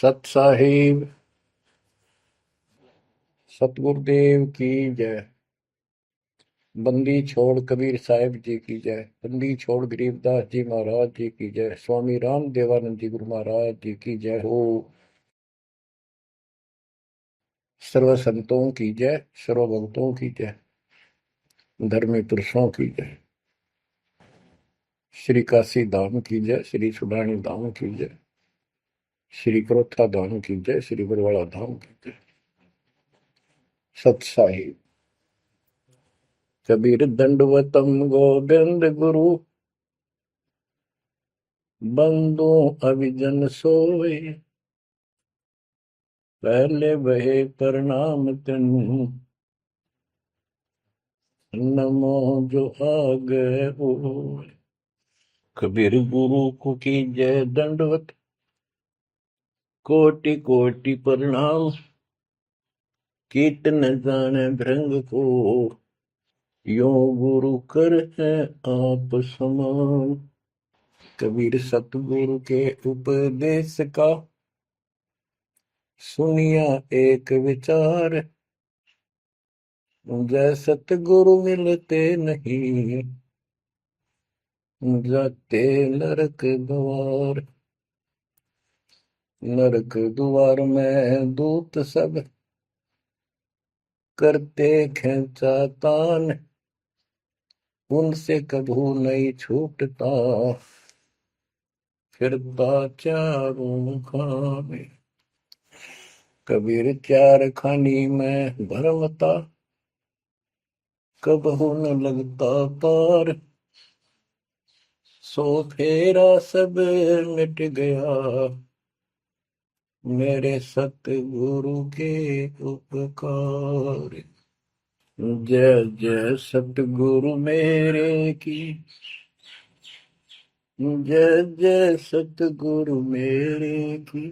सत साहिब सतगुरुदेव की जय। बंदी छोड़ कबीर साहिब जी की जय। बंदी छोड़ गरीबदास जी महाराज जी की जय। स्वामी राम देवानंद जी गुरु महाराज जी की जय हो। सर्व संतों की जय, सर्व भक्तों की जय, धर्मी पुरुषों की जय। श्री काशी धाम की जय, श्री सुडानी धाम की जय, श्री क्रोथा धाम की जय, श्री बरवाड़ा धाम की जय। सत साहिब कबीर दंडवतम गोविंद गुरु, बंदो अभिजन सोए, पहले बहे प्रणाम तिन, नमो जो आगे होए। कबीर गुरु को की जय दंडवत, कोटि कोटि प्रणाम, कीर्तन जाने भृंग को, यो गुरु कर है आप समान। कबीर सतगुरु के उपदेश का, सुनिया एक विचार, जय सतगुरु मिलते नहीं, जाते नरक द्वार। नरक द्वार में दूत सब, करते खेचा तान, उनसे कभू नहीं छूटता, फिरता चारों खाने। कबीर चार खानी में भरमता, कबहू न लगता पार, सो फेरा सब मिट गया, मेरे सतगुरु के उपकार। जय जय सतगुरु मेरे की, जय जय सतगुरु मेरे की,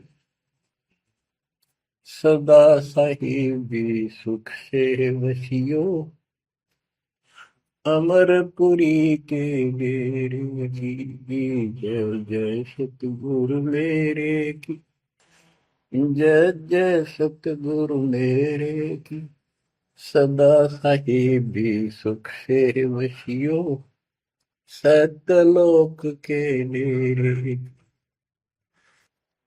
सदा साहिबी सुख से वसियो, अमरपुरी के डेरे की। जय जय सतगुरु मेरे की, जय जय सतगुरु मेरे की, सदा साहिबी सुख से वसियो, सतलोक के डेरे।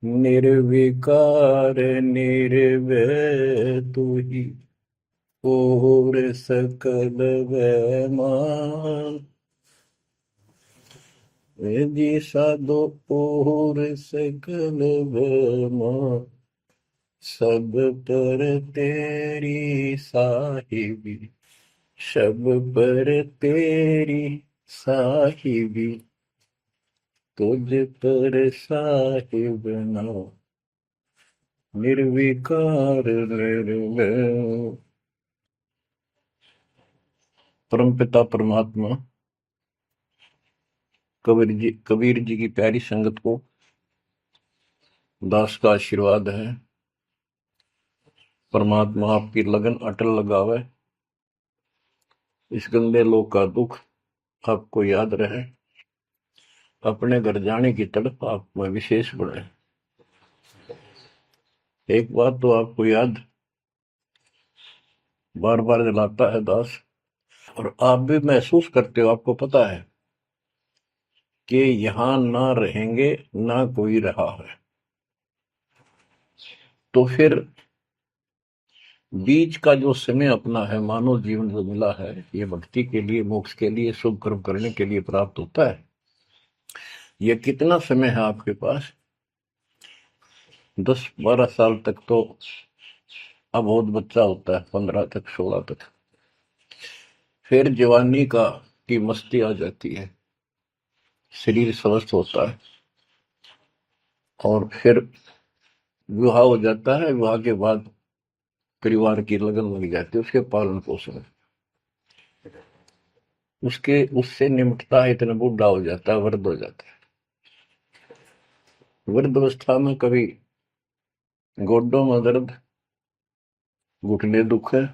निर्विकार निर्भय तू ही, और सकल वैमान। जी साधो और सकल वैमान, सब पर तेरी साहिबी, सब पर तेरी साहिबी, तुझ पर साहिब ना, निर्विकार निर्भय। परमपिता परमात्मा कबीर जी की प्यारी संगत को दास का आशीर्वाद है। परमात्मा आपकी लगन अटल लगावे, इस गंदे लोक का दुख आपको याद रहे, अपने घर जाने की तड़प आप में विशेष बढ़े। एक बात तो आपको याद बार बार दिलाता है दास, और आप भी महसूस करते हो, आपको पता है कि यहां ना रहेंगे ना कोई रहा है, तो फिर बीच का जो समय अपना है, मानव जीवन जो मिला है, ये भक्ति के लिए, मोक्ष के लिए, शुभ कर्म करने के लिए प्राप्त होता है। ये कितना समय है आपके पास? 10-12 साल तक तो अबोध बच्चा होता है, 15 तक, 16 तक, फिर जवानी की मस्ती आ जाती है, शरीर स्वस्थ होता है, और फिर विवाह हो जाता है। विवाह के बाद परिवार की लगन लग जाती है, उसके पालन पोषण, उससे निमटता है, इतना बूढ़ा हो जाता है, वृद्ध हो जाता है। वृद्ध अवस्था में कभी गोडों में दर्द, घुटने दुख है,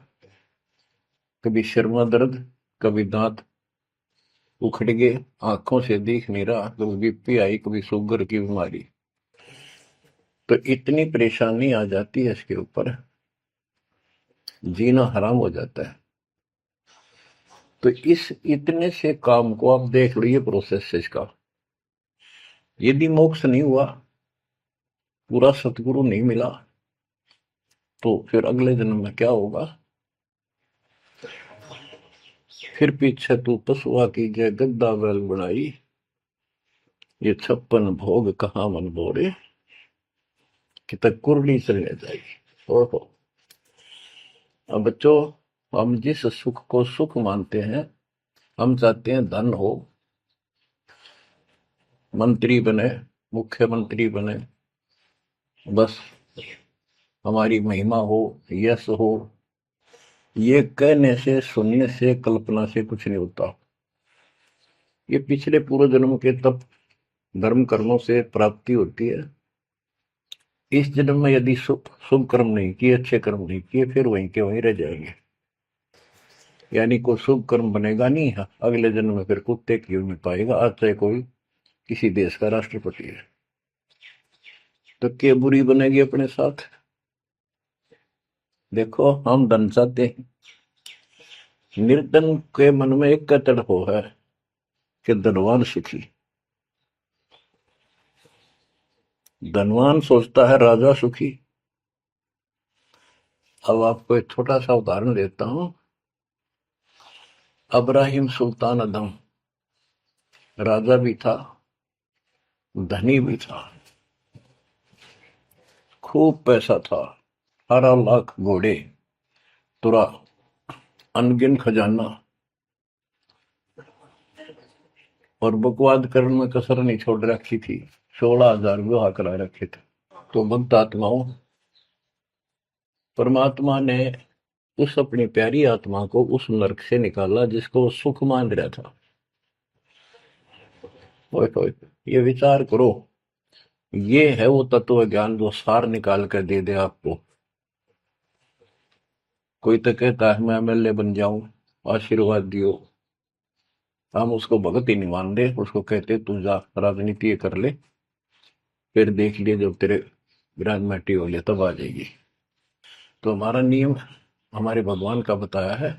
कभी सिर में दर्द, कभी दांत उखड़ गए, आंखों से दिख नहीं रहा, कभी बीपी आई, कभी शुगर की बीमारी। तो इतनी परेशानी आ जाती है इसके ऊपर, जीना हराम हो जाता है। तो इस इतने से काम को आप देख लो, ये प्रोसेस है इसका। यदि मोक्ष नहीं हुआ, पूरा सतगुरु नहीं मिला, तो फिर अगले जन्म में क्या होगा? फिर पीछे तू पशुआ की जय गद्दा बैल बनाई, ये 56 भोग कहाँ मन बोरे, कि तक कुरली चलने जाएगी। ओहो। अब बच्चों, हम जिस सुख को सुख मानते हैं, हम चाहते हैं धन हो, मंत्री बने, मुख्यमंत्री बने, बस हमारी महिमा हो, यश हो। ये कहने से, सुनने से, कल्पना से कुछ नहीं होता। ये पिछले पूर्व जन्म के तप धर्म कर्मों से प्राप्ति होती है। इस जन्म में यदि शुभ कर्म नहीं किए, अच्छे कर्म नहीं किए, फिर वहीं के वहीं रह जाएंगे। यानी कोई शुभ कर्म बनेगा नहीं, अगले जन्म में फिर कुत्ते की नहीं पाएगा, आज चाहे कोई किसी देश का राष्ट्रपति है। तो क्या बुरी बनेगी अपने साथ? देखो, हम धन चाहते हैं, निर्धन के मन में एक तड़प है कि धनवान सुखी। धनवान सोचता है राजा सुखी। अब आपको एक छोटा सा उदाहरण देता हूं। अब्राहिम सुल्तान अदम राजा भी था, धनी भी था, खूब पैसा था, 18 लाख घोड़े, तुरा, अनगिन खजाना, और बकवाद करने में कसर नहीं छोड़ रखी थी। 16,000 विवाह करा रखे थे। तो भक्त आत्माओं, परमात्मा ने उस अपनी प्यारी आत्मा को उस नरक से निकाला जिसको वो सुख मान रहा था। ओए, ये विचार करो, ये है वो तत्व ज्ञान जो सार निकाल कर दे दे आपको। कोई तो कहता है मैं एमएलए बन जाऊं, आशीर्वाद दियो, हम उसको भगत ही नहीं मान रहे, उसको कहते तू जा राजनीति कर ले, फिर देख लिए जब तेरे ग्रांड हो ले तब आ जाएगी। तो हमारा नियम हमारे भगवान का बताया है,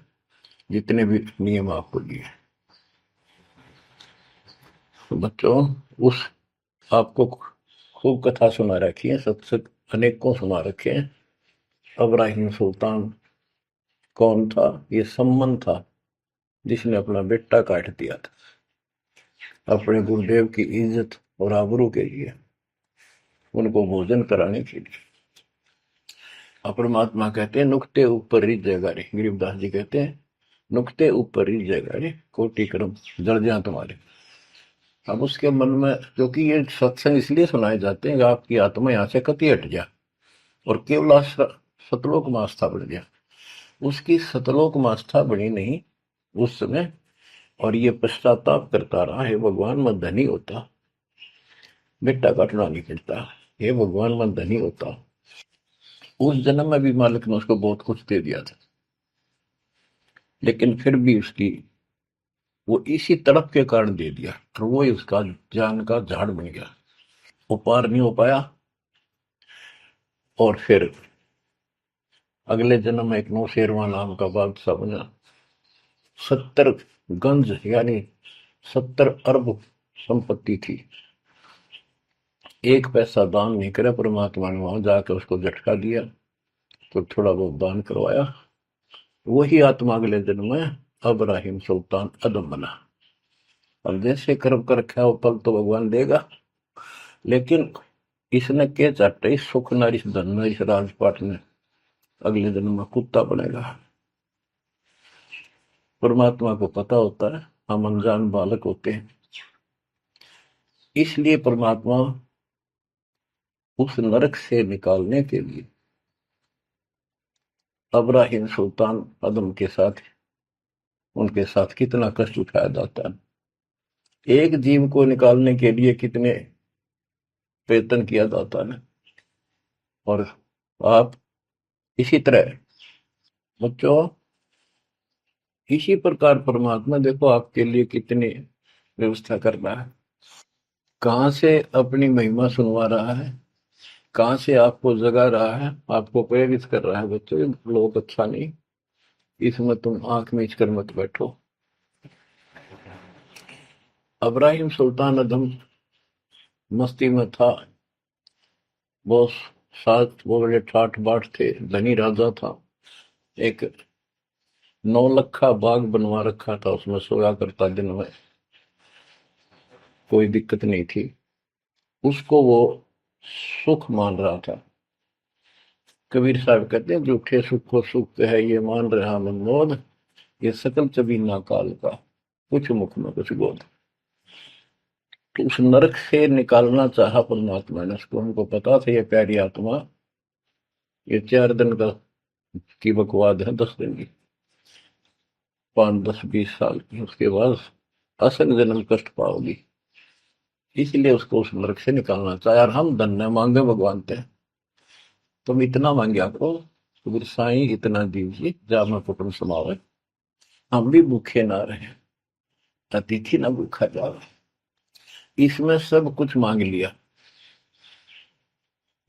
जितने भी नियम आपको दिए। तो बच्चों, उस आपको खूब कथा सुना रखी है, सत्संग अनेकों सुना रखे हैं। अब्राहिम सुल्तान कौन था? ये सम्मन था जिसने अपना बेटा काट दिया था अपने गुरुदेव की इज्जत और आबरू के लिए, उनको भोजन कराने के लिए। परमात्मा कहते हैं नुक्ते ऊपर रिझ जाएगा रे, गरीबदास जी कहते हैं नुक्ते ऊपर रिझ जाएगा रे, कोटि कर्म जड़ जाए तुम्हारे। अब उसके मन में, क्योंकि ये सत्संग इसलिए सुनाए जाते हैं कि आपकी आत्मा यहाँ से कति हट जाए और केवल सतलोक में आस्था बढ़ जाए। उसकी सतलोक में आस्था बनी नहीं उस समय, और ये पश्चाताप करता रहा, हे भगवान मैं धनी होता, बेटा काटना नहीं पड़ता, हे भगवान मैं धनी होता। उस जन्म में भी मालिक ने उसको बहुत कुछ दे दिया था, लेकिन फिर भी उसकी वो इसी तड़प के कारण दे दिया, और वो ही उसका जान का झाड़ बन गया। वो पार नहीं हो पाया, और फिर अगले जन्म में एक नौशेरवा नाम का बादशाह बना। 70 गंज यानी 70 अरब संपत्ति थी। एक पैसा दान नहीं करे, परमात्मा ने वहां जाकर उसको झटका दिया, तो थोड़ा बहुत दान करवाया। वही आत्मा अगले जन्म में अब्राहिम सुल्तान अदम बना। अब जैसे कर्म कर रखा है वो फल तो भगवान देगा, लेकिन इसने के चाटे सुख न इस धन न इस राजपाट में, अगले जन्म में कुत्ता बनेगा। परमात्मा को पता होता है, हम अनजान बालक होते हैं, इसलिए परमात्मा उस नरक से निकालने के लिए अब्राहिम सुल्तान अदम के साथ, उनके साथ कितना कष्ट उठाया जाता है। एक जीव को निकालने के लिए कितने प्रयत्न किया जाता है। और आप इसी तरह बच्चों, इसी प्रकार परमात्मा देखो आपके लिए कितनी व्यवस्था कर रहा है, कहां से अपनी महिमा सुनवा रहा है। कहाँ से आपको जगा रहा है, आपको प्रेरित कर रहा है, बच्चों ये लोग अच्छा नहीं, इसमें तुम आंख मीच कर मत बैठो। अब्राहिम सुल्तान अदम मस्ती में था, वो सात वो बड़े ठाठ बाट थे, धनी राजा था। एक 9 लखा बाग बनवा रखा था, उसमें सोया करता दिन में, कोई दिक्कत नहीं थी उसको, वो सुख मान रहा था। कबीर साहब कहते हैं, झूठे सुख को सुख है ये मान रहा मनमोद, ये सकल चबीना काल का, कुछ मुख में कुछ बोध। तो उस नरक से निकालना चाहा परमात्मा ने उसको, हमको पता था ये प्यारी आत्मा ये 4 दिन का की बकवाद है, 10 दिन की, 5, 10, 20 साल की, उसके बाद असल जन्म कष्ट पाओगी, इसलिए उसको उस नरक से निकालना चाहे। और हम धन्य मांगे भगवान थे, तुम इतना मांगे आपको, तो साईं इतना दीजिए जा मैं कुटुंब समावे, हम भी भूखे ना रहे, अतिथि ना भूखा जावे। इसमें सब कुछ मांग लिया,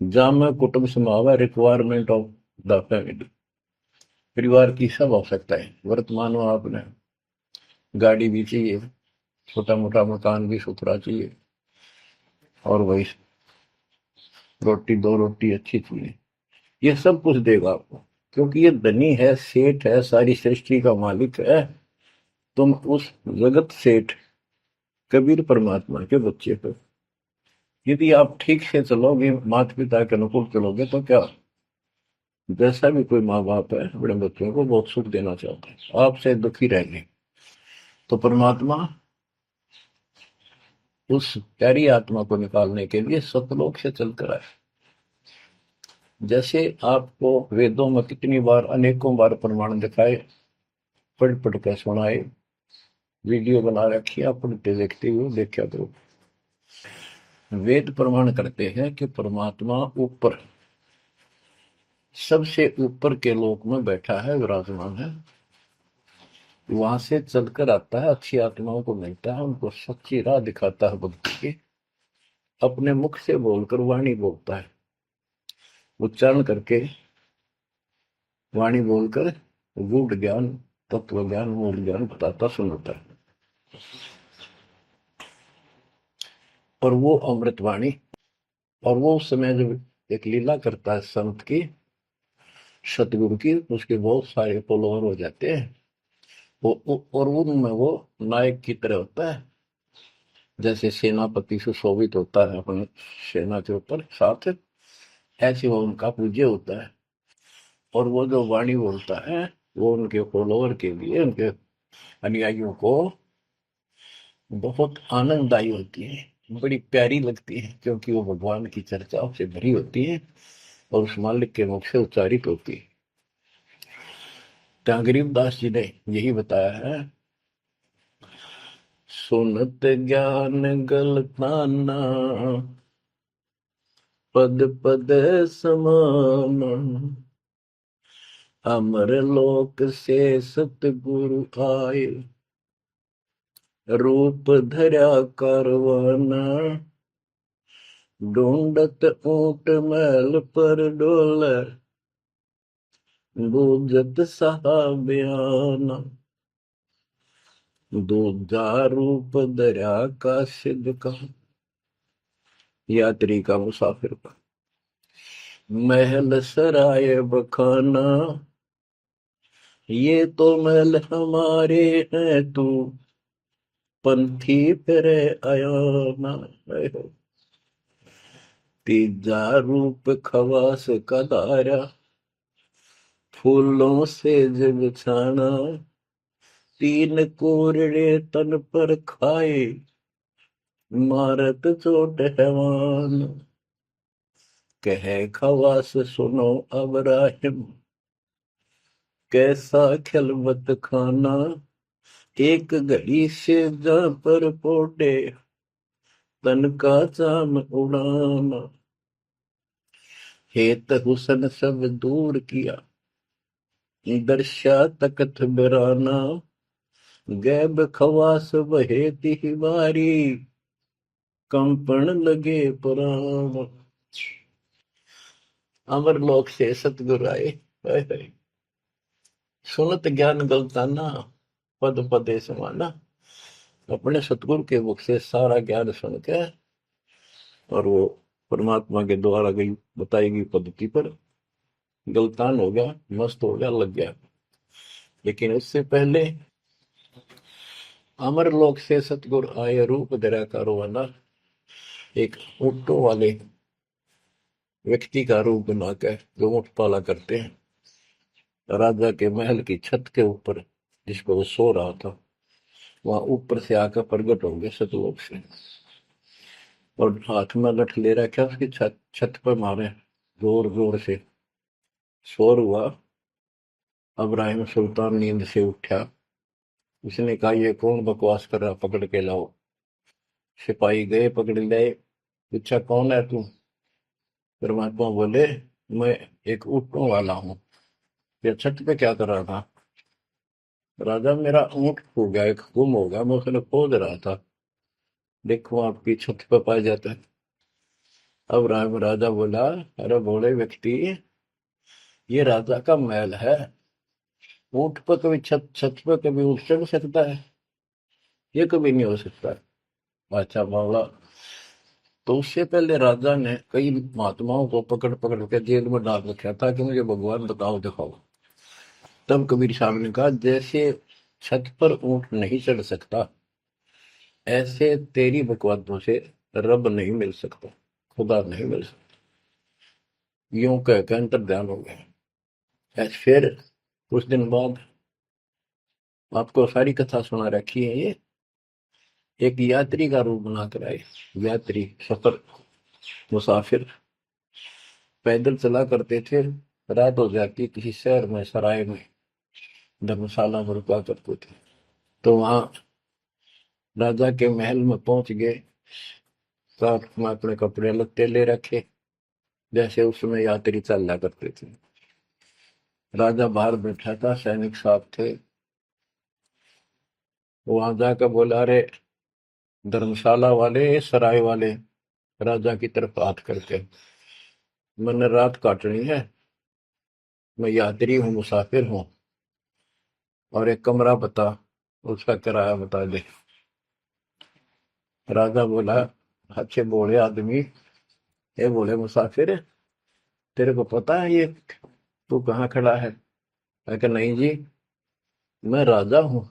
जा मैं कुटुंब समावे, रिक्वायरमेंट ऑफ द फैमिली, परिवार की सब आवश्यकता है। वर्तमान में आपने गाड़ी भी चाहिए, छोटा मोटा मकान भी सुथरा चाहिए, और वही रोटी, 2 रोटी अच्छी चाहिए, ये सब कुछ देगा आपको, क्योंकि ये धनी है, सेठ है, सारी सृष्टि का मालिक है। तुम उस जगत सेठ कबीर परमात्मा के बच्चे हो। यदि आप ठीक से चलोगे, माता पिता के अनुकूल चलोगे, तो क्या, जैसा भी कोई माँ बाप है अपने बच्चों को बहुत सुख देना चाहता है, आपसे दुखी रहेंगे, तो परमात्मा उस प्यारी आत्मा को निकालने के लिए सतलोक से चलकर आए। जैसे आपको वेदों में कितनी बार, अनेकों बार प्रमाण दिखाए, पढ़ पढ़ कर सुनाए, वीडियो बना रखी है, आप पढ़ते देखते हुए देखा करो। वेद प्रमाण करते हैं कि परमात्मा ऊपर, सबसे ऊपर के लोक में बैठा है, विराजमान है, वहां से चलकर आता है, अच्छी आत्माओं को मिलता है, उनको सच्ची राह दिखाता है भक्ति की, अपने मुख से बोलकर वाणी बोलता है, उच्चारण करके वाणी बोलकर गूढ़ ज्ञान, तत्व ज्ञान, मूल ज्ञान बताता सुनाता है। और वो अमृतवाणी, और वो उस समय जब एक लीला करता है संत की, सतगुरु की, उसके बहुत सारे फॉलोअर हो जाते हैं, और उनमें वो नायक की तरह होता है, जैसे सेनापति सुशोभित होता है अपने सेना के ऊपर साथ, ऐसे वो उनका पूज्य होता है। और वो जो वाणी बोलता है, वो उनके फॉलोअर के लिए, उनके अनुयायियों को बहुत आनंददायी होती है, बड़ी प्यारी लगती है, क्योंकि वो भगवान की चर्चाओं से भरी होती है और उस मालिक के मुख से उच्चारित होती है। तो गरीबदास जी ने यही बताया है, सुनत ज्ञान गलताना, पद पद समान, अमर लोक से सतगुरु आए, रूप धरा करवाना, ढूंढत ऊंट मैल पर डोले, बूझत साहबियाना, दूजा रूप दरिया का सिद्ध का, यात्री का, मुसाफिर का, महल सराय बखाना, ये तो महल हमारे हैं, तू पंथी फिरे अयाना। तीजा रूप खवास का दारा, फूलों से जग छाना, तीन कोरड़े तन पर खाए, मारत चोट हैवान, कह खवास सुनो अब राहिम, कैसा खिलवत खाना, एक घड़ी से जा पर पोटे, तन का चाम उड़ाना, हेत हुसन सब दूर किया, दर्शा तकत बिराना, गैब खवास बहे तिहवारी, कंपन लगे पुराण। अमर लोक से सतगुरु आए, हाय हाय। सुनत ज्ञान गलताना, पद पदे समाना। अपने सतगुरु के मुख से सारा ज्ञान सुन के और वो परमात्मा के द्वारा गई बताई गई पद्धति पर गलतान हो गया, मस्त हो गया, लग गया। लेकिन उससे पहले अमर लोक से सतगुरु आए, रूप धरा का रोवाना। एक ऊँटों वाले व्यक्ति का रूप बनाकर जो ऊँट पाला करते हैं, राजा के महल की छत के ऊपर जिस पर वो सो रहा था, वहां ऊपर से आकर प्रकट हो गए सतलोक से, और हाथ में लठ ले रखा, उसकी छत छत पर मारे जोर जोर से। शोर हुआ। अब्राहिम सुल्तान नींद से उठा। उसने कहा, ये कौन बकवास कर रहा, पकड़ के लाओ। सिपाही गए, पकड़ लाए। पूछा, कौन है तू? परमात्मा बोले, मैं एक ऊँटों वाला हूँ। ये छत पे क्या कर रहा था? राजा, मेरा ऊँट खो गया, एक गुम हो गया, मैं उसने खोज रहा था, देखो आपकी छत पे पाया जाता है। अब राजा बोला, अरे भोले व्यक्ति, ये राजा का महल है, ऊँट पर कभी छत छत पर कभी ऊँट चढ़ सकता है? ये कभी नहीं हो सकता। अच्छा बोला। तो उससे पहले राजा ने कई महात्माओं को पकड़ पकड़ के जेल में डाल रखा था कि मुझे भगवान बताओ, दिखाओ। तब कबीर साहब ने कहा, जैसे छत पर ऊँट नहीं चढ़ सकता, ऐसे तेरी बकवादों से रब नहीं मिल सकता, खुदा नहीं मिल सकता। यूं कहकर अंतर ध्यान हो गया। फिर कुछ दिन बाद आपको सारी कथा सुना रखी है, ये एक यात्री का रूप बनाकर आए। यात्री, सफर, मुसाफिर पैदल चला करते थे। रात हो जाती, किसी शहर में, सराय में, धर्मशाला में रुका करते थे। तो वहां राजा के महल में पहुंच गए। साथ में अपने कपड़े लत्ते ले रखे, जैसे उस समय यात्री चला करते थे। राजा बाहर बैठा था, सैनिक साहब थे। वहां जाकर बोला, अरे धर्मशाला वाले, सराय वाले, राजा की तरफ हाथ करके, मैंने रात काटनी है, मैं यात्री हूँ, मुसाफिर हूँ, और एक कमरा बता, उसका किराया बता दे। राजा बोला, अच्छे बोले आदमी, ये बोले मुसाफिर, तेरे को पता है ये तू कहाँ खड़ा है? मैं कहा, नहीं जी, मैं राजा हूँ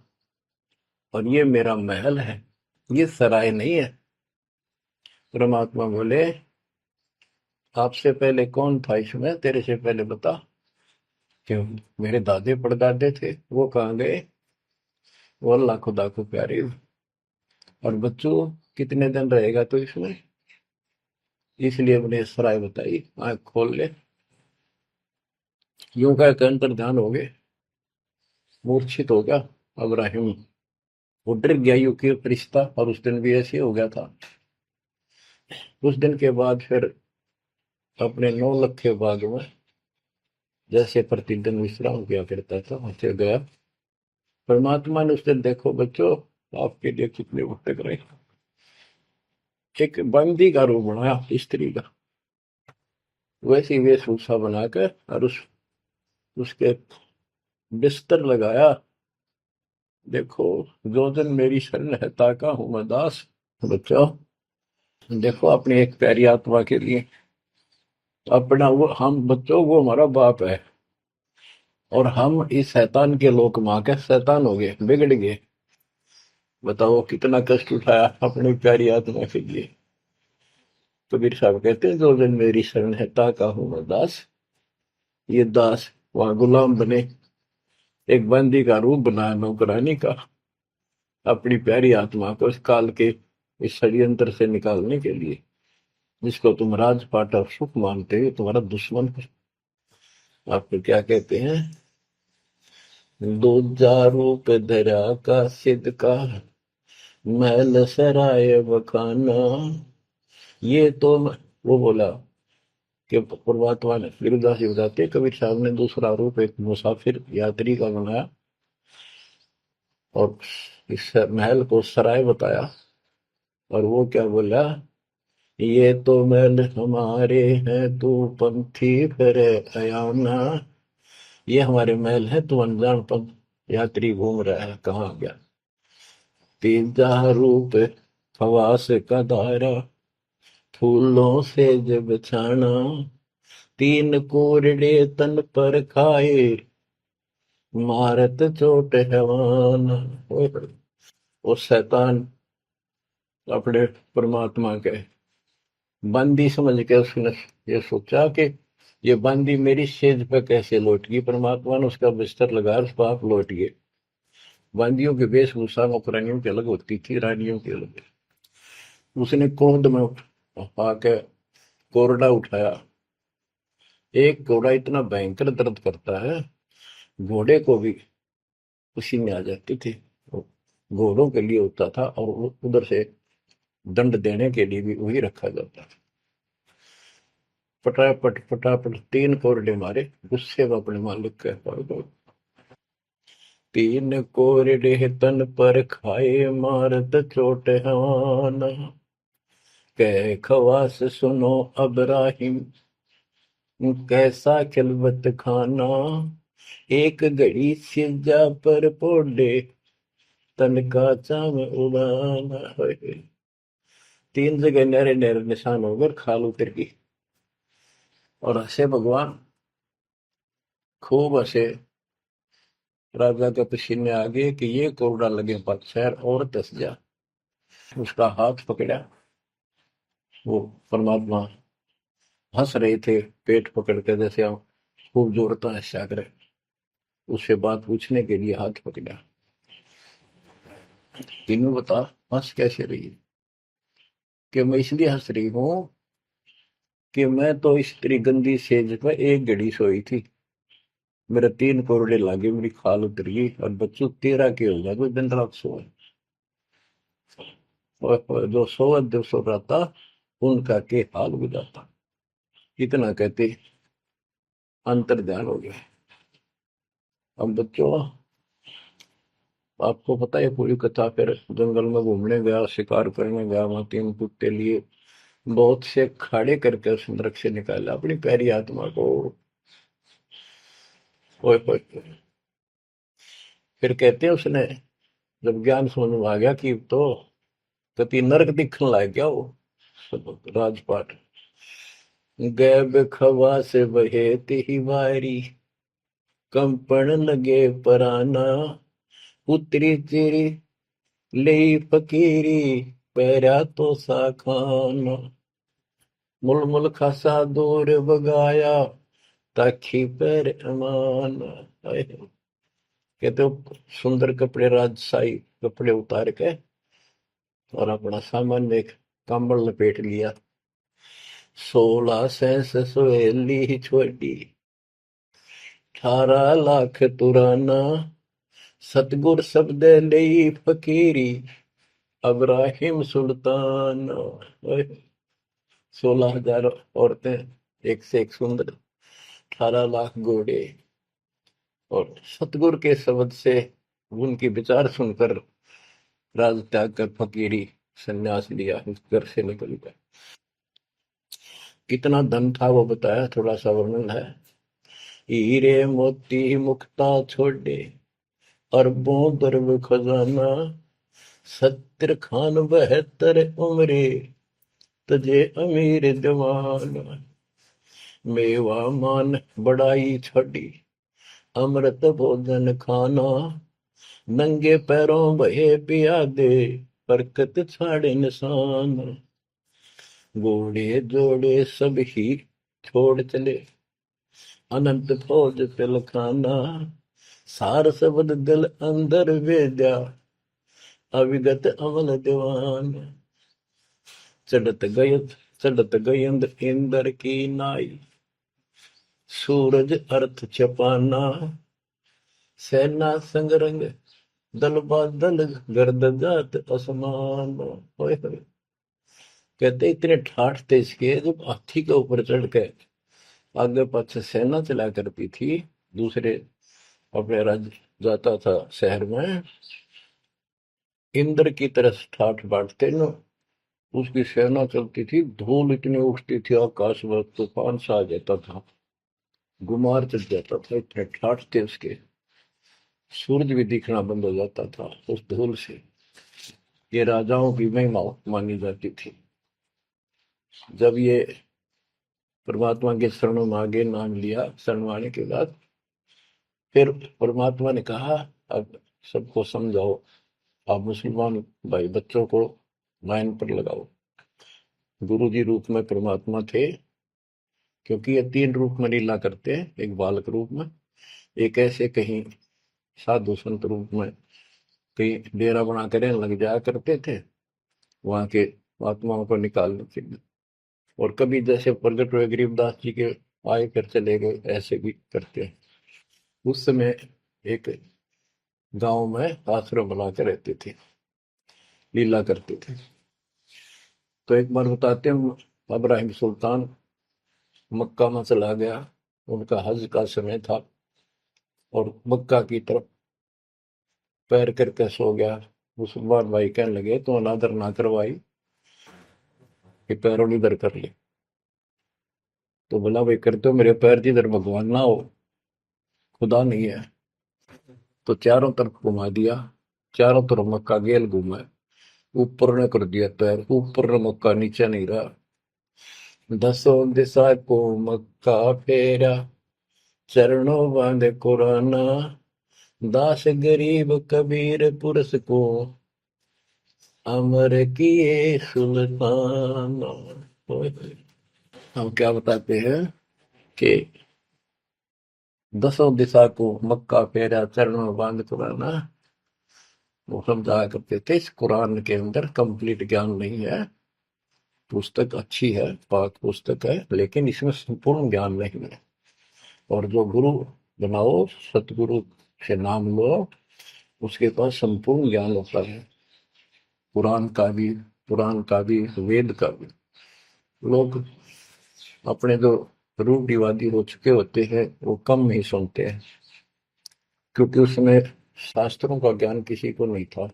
और ये मेरा महल है, ये सराय नहीं है। परमात्मा बोले, आपसे पहले कौन था इसमें, तेरे से पहले बता। क्यों? मेरे दादे परदादे थे, वो कहाँ गए? वो अल्लाह खुदा को प्यारे। और बच्चों, कितने दिन रहेगा तो इसमें? इसलिए मैंने सराय बताई, आंख खोल ले। यूं कह के अंतर ध्यान हो गए, मूर्छित हो गया अब्राहिम। वो डर गया, यूं कि फरिश्ता, और उस दिन भी ऐसे हो गया था। उस दिन के बाद फिर अपने 9 लखे बाग में जैसे प्रतिदिन विश्राम किया करता था, वैसे गया। परमात्मा ने उस दिन, देखो बच्चों, आपके लिए कितने भटक रहे, एक बंदी का रूप बनाया, स्त्री का, वैसी वेशभूषा बनाकर, और उसके बिस्तर लगाया। देखो, जो दिन मेरी शरण है, ताका हूं मैं दास। बच्चों, देखो अपनी एक प्यारी आत्मा के लिए अपना, वो हम बच्चों, वो हमारा बाप है, और हम इस शैतान के लोक में आके शैतान हो गए, बिगड़ गए। बताओ कितना कष्ट उठाया अपनी प्यारी आत्मा के लिए। कबीर साहब कहते हैं, जो दिन मेरी शरण है, ताका हूं मैं दास। ये दास वहां गुलाम बने, एक बंदी का रूप बनाया नौकरानी का, अपनी प्यारी आत्मा को इस काल के इस षड्यंत्र से निकालने के लिए। जिसको तुम राजपाट और सुख मानते हो, तुम्हारा दुश्मन है। आपको क्या कहते हैं? दूजा रूप धरा का सिद्ध का, महल सराय बखाना। ये तो वो बोला कि परमात्मा ने, गिरिदास जी बताते, कबीर साहब ने दूसरा रूप एक मुसाफिर यात्री का बनाया, और इस महल को सराय बताया। और वो क्या बोला, ये तो महल हमारे हैं, तू पंथी फिर अयाना। ये हमारे महल है, तू अनजान पंथ यात्री घूम रहा है, कहाँ गया। तीजा रूप खवास का धारा, फूलों से जब छाना। तीन कोरडे तन पर खाए, मारत चोट हैवान। वो शैतान अपने परमात्मा के बंदी समझ के उसने ये सोचा कि ये बंदी मेरी सेज पे कैसे लौट गई। परमात्मा ने उसका बिस्तर लगा, उस पाप लौट गए। बंदियों की वेशभूषा नौकरानियों की अलग होती थी, रानियों की अलग। उसने क्रोध में आके कोरडा उठाया। एक घोड़ा इतना भयंकर दर्द करता है, घोड़े को भी पसीने आ जाती थी। वो घोड़ों के लिए होता था, और उधर से दंड देने के लिए भी वही रखा जाता था। फटाफट फटाफट तीन कोरडे मारे, गुस्से में अपने मालिक के पास गए। तीन कोरडे तन पर खाए, मारत चोट हवाना। कह खवास सुनो अबराहिम, कैसा खिलवत खाना। एक घड़ी सिजा पर पोडे, तन का चाव उड़ाना। तीन जगह नहरे नहरे निशान होकर खाल उतर गई। और हंसे भगवान, खूब हंसे। राजा के पसीने आ गए कि ये कोरडा लगे पक्षर और दस जा। उसका हाथ पकड़ा। वो परमात्मा हंस रहे थे, पेट पकड़ के, जैसे हम खूब जोरता हंसा करे। उससे बात पूछने के लिए हाथ पकड़ा। तीनों बता, हंस कैसे रही है। कि मैं इसलिए हंस रही हूँ कि मैं तो इस तेरी गंदी सेज पे एक घड़ी सोई थी, मेरे तीन कोरडे लागे, मेरी खाल उतर गई, और बच्चों तेरा के हो गया, कोई दिन रात सोए। और जो सोवत जो सो रहा, उनका के हाल बुझाता। इतना कहते अंतर ध्यान हो गया। अब बच्चों, आपको पता है पूरी कथा। फिर जंगल में घूमने गया, शिकार करने गया, वहां तीन कुत्ते लिए, बहुत से खाड़े करके उस नरक से निकाला अपनी प्यारी आत्मा को। ओए ओए ओए। फिर कहते हैं उसने, जब ज्ञान समझ में आ गया कि तो कति नरक दिखने लग गया वो राजपाट। गैब खवा से बहे ही वारी, कंपन लगे पराना। उतरी तेरी ले फकीरी, पैरा तो सा खाना। मुल मुल खासा दूर बगाया, ताखी पैर अमान। कहते हो सुंदर कपड़े, राजशाही कपड़े उतार के, और अपना सामान्य एक कंबल लपेट लिया। 16 सहेली छोड़ी, 18 लाख तुराना। सतगुर शब्द ले फकीरी, अब्राहिम सुल्तान। 16,000 औरतें, एक से एक सुंदर, 18 लाख घोड़े। और सतगुरु के शब्द से, उनके विचार सुनकर राज त्याग कर फकीरी संन्यास लिया, इस घर से निकल गया। कितना धन था वो बताया, थोड़ा सा वर्णन है। हीरे मोती मुक्ता छोड़े, अरबों दरब खजाना। 70 खान 72 उम्रे, तजे अमीर जवान। मेवा मान बड़ाई छोड़ी, अमृत भोजन खाना। नंगे पैरों बहे पियादे, बरकत छाड़े निशान। घोड़े जोड़े सब ही छोड़ चले, अनंत फौज पिलखाना। सार शब्द दिल अंदर भेजा, अविगत अमल दीवान। चढ़त गय चढ़त गयंद इंद्र की नाई, सूरज अर्थ छपाना। सेना संगरंग दल बादल, गर्द जात असमान। होए होए। कहते इतने ठाठ थे इसके, जब हाथी के ऊपर चढ़ के आगे पाछे सेना चला करती थी, दूसरे अपने राज्य जाता था शहर में, इंद्र की तरह ठाठ बांटते न। उसकी सेना चलती थी, धूल इतनी उठती थी आकाश में, तूफान सा आ जाता था, गुमार चढ़ जाता था, इतने ठाठ थे उसके, सूरज भी दिखना बंद हो जाता था उस धूल से। ये राजाओं की महिमा मानी जाती थी। जब ये परमात्मा के शरणों में आगे नाम लिया, शरण आने के बाद फिर परमात्मा ने कहा, अब सबको समझाओ, आप मुसलमान भाई बच्चों को लाइन पर लगाओ। गुरु जी रूप में परमात्मा थे, क्योंकि ये तीन रूप में लीला करते हैं, एक बालक रूप में, एक ऐसे कहीं साधु संत रूप में कहीं डेरा बना कर लग जाया करते थे वहां के आत्माओं को निकालने के लिए, और कभी जैसे प्रगट हुए गरीबदास जी के आए कर चले गए, ऐसे भी करते हैं। उस समय एक गांव में आश्रम बना के रहते थे, लीला करते थे। तो एक बार बताते हैं, इब्राहिम सुल्तान मक्का में चला गया, उनका हज का समय था, और मक्का की तरफ पैर करके सो गया। मुसलमान भाई कहने लगे, तो अनादर ना करवाई कि पैरों इधर कर ले। तो बोला, भाई करते हो मेरे पैर जिधर भगवान ना हो, खुदा नहीं है। तो चारों तरफ घुमा दिया, चारों तरफ मक्का गेल घूमा, ऊपर ने कर दिया पैर, ऊपर ने मक्का, नीचे नहीं रहा। दसों दिशा को मक्का फेरा, चरणों बांधे कुराना, दास गरीब कबीर पुरस को, अमर किए सुल्तान। हम क्या बताते हैं कि दसों दिशा को मक्का फेरा, चरणों में बांध कुराना, वो समझाया करते थे। इस कुरान के अंदर कंप्लीट ज्ञान नहीं है, पुस्तक अच्छी है, पाक पुस्तक है, लेकिन इसमें संपूर्ण ज्ञान नहीं है। और जो गुरु बनाओ, सतगुरु से नाम लो, उसके पास संपूर्ण ज्ञान होता है, कुरान का भी, पुराण का भी, वेद का भी। लोग अपने जो रूढ़िवादी हो चुके होते हैं, वो कम ही सुनते हैं, क्योंकि उसमें शास्त्रों का ज्ञान किसी को नहीं था।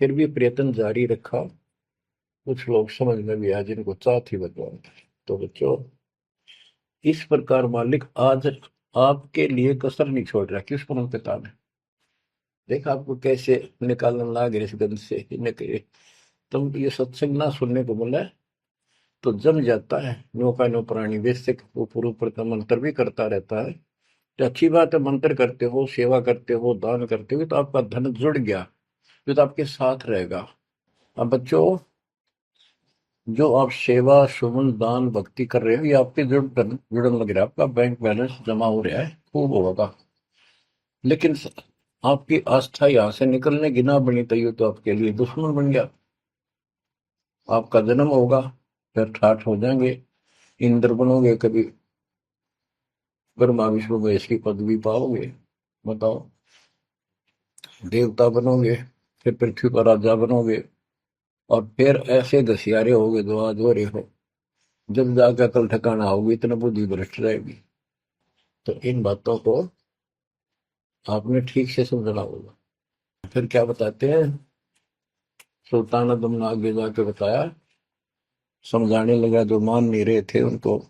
फिर भी प्रयत्न जारी रखा, कुछ लोग समझ में भी आए जिनको चाह थी भगवान की। तो बच्चों, इस प्रकार मालिक आज आपके लिए कसर नहीं छोड़ रहा। किस पर पिता ने देखा आपको कैसे निकालने लग रहे इस गंध से, इन्हें कहे तुम ये सत्संग ना सुनने को बोला है, तो जम जाता है नौका नो प्राणी बेसिक, ऊपर ऊपर का मंत्र भी करता रहता है। तो अच्छी बात है, मंत्र करते हो, सेवा करते हो, दान करते हो, तो आपका धन जुड़ गया, जो तो आपके साथ रहेगा। अब बच्चों, जो आप सेवा सुमन दान भक्ति कर रहे हो, ये आपके जुड़न लग रहा है, आपका बैंक बैलेंस जमा हो रहा है, खूब होगा। लेकिन आपकी आस्था यहाँ से निकलने की ना बनी, तो ये तो आपके लिए दुश्मन बन गया। आपका जन्म होगा, फिर ठाठ हो जाएंगे, इंद्र बनोगे, कभी ब्रह्मा विष्णु महेश की पदवी पाओगे, बताओ, देवता बनोगे, फिर पृथ्वी पर राजा बनोगे, और फिर ऐसे घसियारे होगे जो आज हो रहे हो। जब जाकर कल ठिकाना होगी, इतना बुद्धि भ्रष्ट रहेगी। तो इन बातों को आपने ठीक से समझना होगा। फिर क्या बताते हैं, सुल्तान आदम ने आगे जाके बताया, समझाने लगा, जो मान नहीं रहे थे उनको,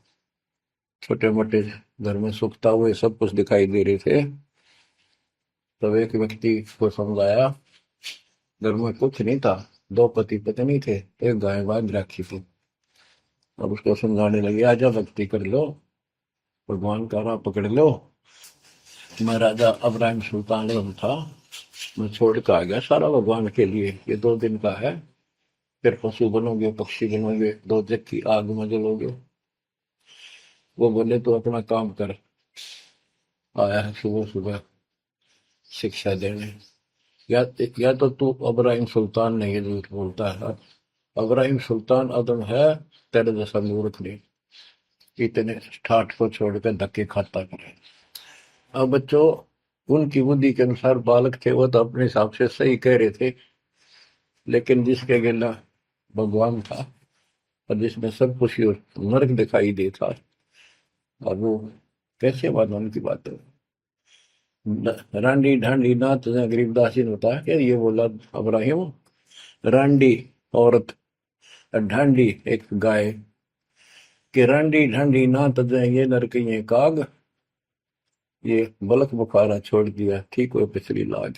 छोटे मोटे घर में सुखता हुए सब कुछ दिखाई दे रहे थे। तब एक व्यक्ति को समझाया, घर में कुछ नहीं था, दो पति पत्नी थे, एक गाय बांध रखी थी। अब उसको समझाने लगे, आजा भक्ति कर लो, भगवान का राह पकड़ लो। मैं राजा अब्राहिम सुल्तान था, मैं छोड़ के आ गया सारा भगवान के लिए, ये 2 दिन का है, फिर पशु बनोगे, पक्षी बनोगे, दो जग की आग में जलोगे। वो बोले, तो अपना काम कर, आया है सुबह सुबह शिक्षा देने। या या तो तू अब्राहिम सुल्तान नहीं है, झूठ बोलता है। अब्राहिम सुल्तान अदम है, तेरे जैसा मूर्ख नहीं, इतने ठाठ को छोड़कर धक्के खाता करे। अब बच्चों, उनकी बुद्धि के अनुसार बालक थे, वो तो अपने हिसाब से सही कह रहे थे, लेकिन जिसके गिला भगवान था, और जिसमें सब कुछ नरक दिखाई देता, और वो कैसे माना उनकी बात है। रांडी ढांडी नाच, गरीबदास जी ने बताया कि ये बोला अब्राहिम, रांडी औरत ढांडी एक गाय कि रांडी ढांडी ना तजे ये नरकइये काग, ये बलक बुखारा छोड़ दिया ठीक हो पिछली लाग।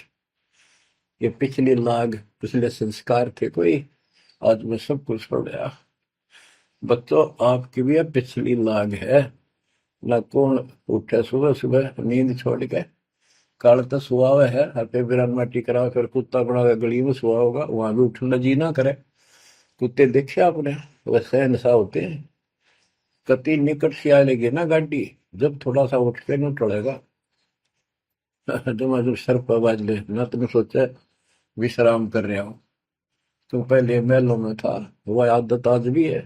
ये पिछली लाग पिछले संस्कार थे कोई, आज मैं सब कुछ छोड़ गया। बच्चों आपकी भी अब पिछली लाग है ना। कौन उठे सुबह सुबह नींद छोड़ के, काल तो सुहावे है हटे बिरान माटी करा, फिर कुत्ता बना के गली में सुहा होगा, वहां भी उठना जी ना करे। कुत्ते देखे आपने, वैसे नशा होते हैं। कति निकट से आएगी ना गाड़ी, जब थोड़ा सा उठ के न टलेगा जब सर पर बाज ले ना, तुम सोचा विश्राम कर रहा हूं। तुम पहले महलों में था, वह आदत आज भी है,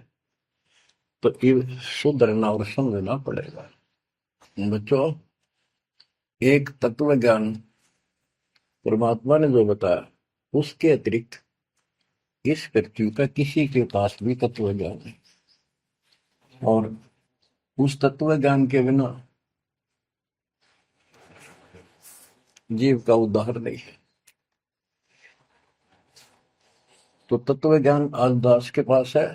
तो ये सुधरना और समझना पड़ेगा। बच्चों एक तत्व ज्ञान परमात्मा ने जो बताया, उसके अतिरिक्त इस पृथ्वी का किसी के पास भी तत्व ज्ञान है, और उस तत्व ज्ञान के बिना जीव का उद्धार नहीं है। तो तत्व ज्ञान आज दास के पास है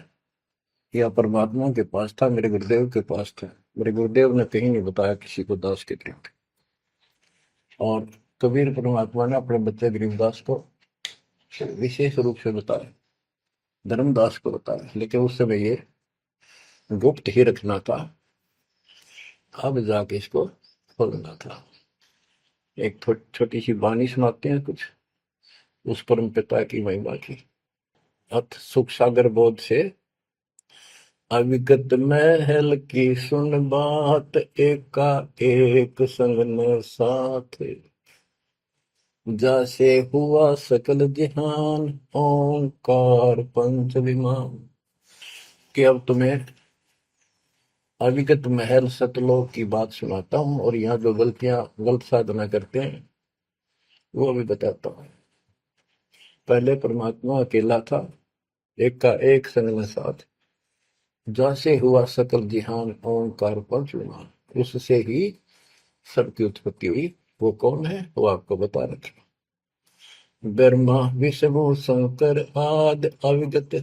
या परमात्मा के पास था? मेरे गुरुदेव के पास था। मेरे गुरुदेव ने कहीं नहीं बताया किसी को दास के अतिरिक्त। और कबीर परमात्मा ने अपने बच्चे गरीबदास को विशेष रूप से बताया, धर्मदास को बताया, लेकिन उस समय ये गुप्त ही रखना था, अब जाके इसको खोलना था। एक छोटी सी वाणी सुनाते हैं कुछ उस परम पिता की महिमा की। अथ सुख सागर बोध से अविगत महल की सुन बात, एका एक संग न साथ, जैसे हुआ सकल जहान, ओंकार पंच विमान। कि अब तुम्हें अविगत महल सतलोक की बात सुनाता हूं, और यहाँ जो गलत साधना करते हैं वो भी बताता हूं। पहले परमात्मा अकेला था, एक का एक संग में साथ, जैसे हुआ सकल जिहान, ओंकार पंच विमान। उससे ही सबकी उत्पत्ति हुई। वो कौन है वो आपको बता रखा। ब्रह्मा विष्णु शंकर आदि अविगत,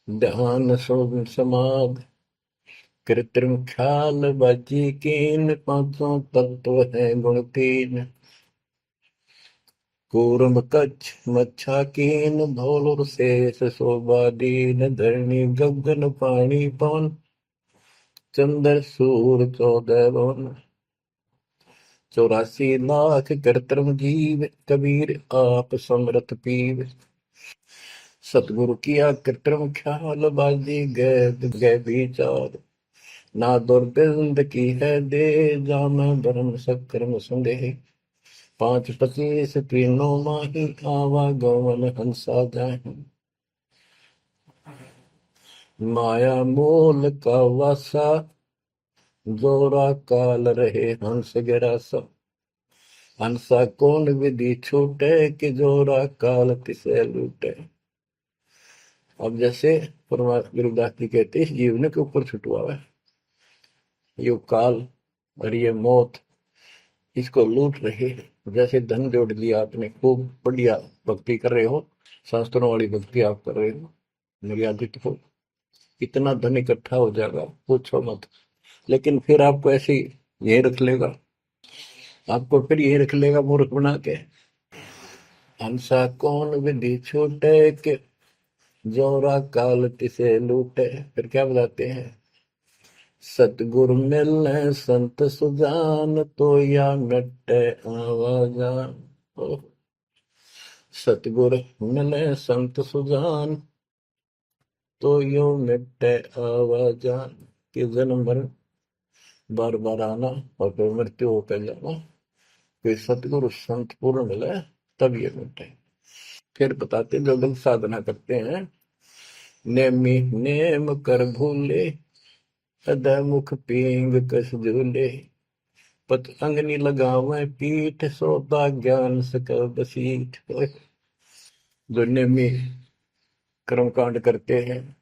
ध्यान समाध, कृत्रिम ख्याल बाजी कीन, पांचों तत्व है गुण तीन। कूर्म कच्छ मच्छा कीन, धौल शेष शोभा दीन, धरणी गगन पानी पवन, चंद्र सूर 14 भवन। 84 लाख कृत्रिम जीव, कबीर आप समरथ पीव। सतगुरु किया कृत्रिम ख्याल, बाजी गए विचार, ना दुर्बिंद की है दे, जाना धर्म सक्रम संदेह। 5 25 तीनों माही, आवा गवन हंसा जाहि। माया मूल का वासा, जोरा काल रहे हंस गिरासा। हंसा कौन विधि छूटे, कि जोरा काल तिसे लूटे। अब जैसे परमात्मा गुरुदास जी कहते हैं, इस जीवन के ऊपर छुटवा है ये काल और ये मौत, इसको लूट रहे हैं। जैसे धन जोड़ लिया आपने, खूब बढ़िया भक्ति कर रहे हो, शास्त्रों वाली भक्ति आप कर रहे हो, मर्यादित हो, इतना धन इकट्ठा हो जाएगा पूछो मत। लेकिन फिर आपको ऐसे यही रख लेगा, आपको फिर यही रख लेगा मूर्ख बना के। हंसा कौन विधि छूटे, के जोरा काल तिसे लूटे। फिर क्या बताते हैं, सतगुरु मिलने संत सुजान, तो या मिटे आवाजान। सतगुरु मिले संत सुजान, तो यो मिटे आवाजान। कि जन्म मरण बार बार आना और फिर मृत्यु होकर जाना, फिर सतगुरु संत पूर्ण मिले तब ये मिटे। फिर बताते जो लोग साधना करते हैं, नेमी नेम कर भूले, हृदय मुख पींग कस झूले, पत अंगनी लगावे पीठ, सोता ज्ञान सकल बसीठ। जो नेमी कर्मकांड करते हैं,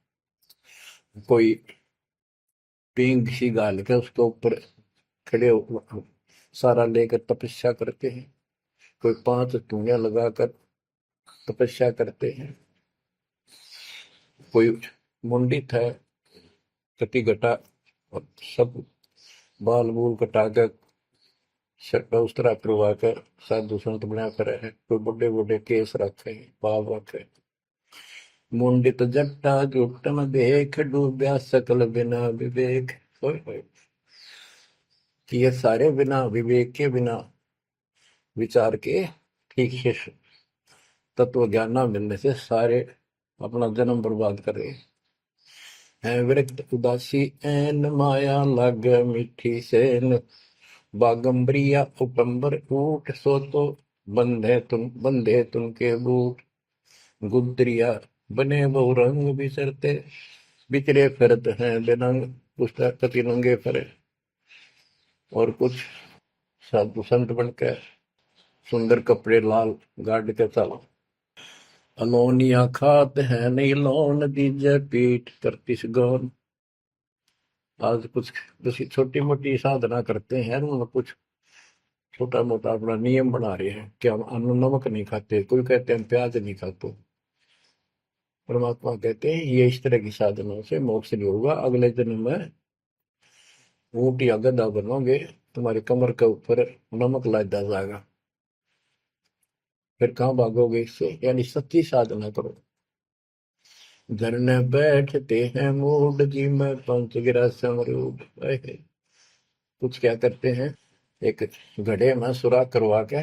कोई पींग सी गाल के उसके ऊपर खड़े सारा लेकर तपस्या करते हैं, कोई 5 धुनिया लगाकर तपस्या करते हैं, कोई मुंडित है, कति घटा, और सब बाल बूल कटा कर शर्ट उस तरह करवा कर साधु संत बना कर है। कोई बड़े बड़े केस रखे, बाल रखे। मुंडित जट्टा जुटन देख, डूबया सकल बिना विवेक। होय होय। कि ये सारे बिना विवेक के, बिना विचार के, ठीक से तत्व ज्ञान ना मिलने से सारे अपना जन्म बर्बाद कर रहे हैं। विरक्त उदासी एन माया लग, मीठी सेन बागंबरिया उपंबर ऊट, सो तो बंधे तुम के बूट। गुदरिया बने बहु रंग बिसरते, बिचरे फिरत हैं बेनंग। पुस्तक कति नंगे फरे। और कुछ साधु संत बनकर सुंदर कपड़े लाल गाड़ के चलो। अलोनिया खात है नहीं लोन, दीजे पीठ करतिस गौन। आज कुछ किसी छोटी मोटी साधना करते हैं, उन्होंने कुछ छोटा मोटा अपना नियम बना रहे हैं कि हम अन्न नमक नहीं खाते, कोई कहते हैं प्याज नहीं खाते। परमात्मा कहते हैं ये इस तरह की साधनों से मोक्ष नहीं होगा, अगले जन्म में ऊंट या गधा बनोगे, तुम्हारी कमर के ऊपर नमक लादा जाएगा, फिर कहाँ भागोगे इससे। यानी सच्ची साधना करो। झरने बैठते हैं मूड जी में, पंच गिरा समरूड। कुछ क्या करते हैं, एक घड़े में सुराख करवा के,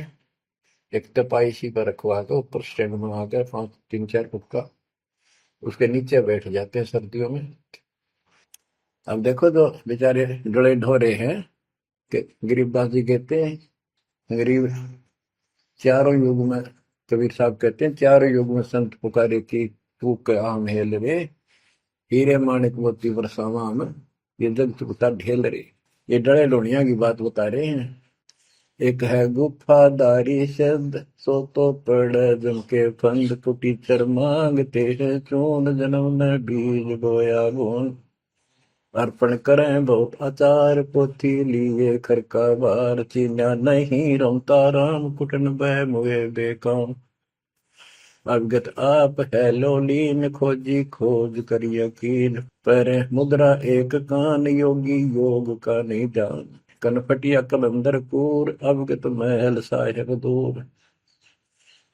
एक तपाई सी पर रखवा के, ऊपर स्टैंड बना के 3-4 फुट का, उसके नीचे बैठ जाते हैं सर्दियों में। अब देखो तो बेचारे डले ढोरे हैं कि गरीबदास जी कहते हैं, गरीब चारों युग में, कबीर साहब कहते हैं चारों युग में संत पुकारे की तू आम हेल रे, हीरे माणिक मोती बरसावा हम, ये जग चुकता ढेल रे। ये डले लोनिया की बात बता रहे हैं। एक है गुफादारी शब्द, सो तो पड़ जम के फंद, कुटी चर मांगते हैं चून, जन्म ने बीज बोया गुण। अर्पण करें बहुत आचार, पोथी लिए खर का बार, चीन्या नहीं रमता राम, कुटन बह मुए बेकाम। अवगत आप है लोलीन, खोजी खोज कर यकीन, पर मुद्रा एक कान, योगी योग का नहीं जान। कनपटिया कलंदर पूर, अवगत महल साहेब दूर।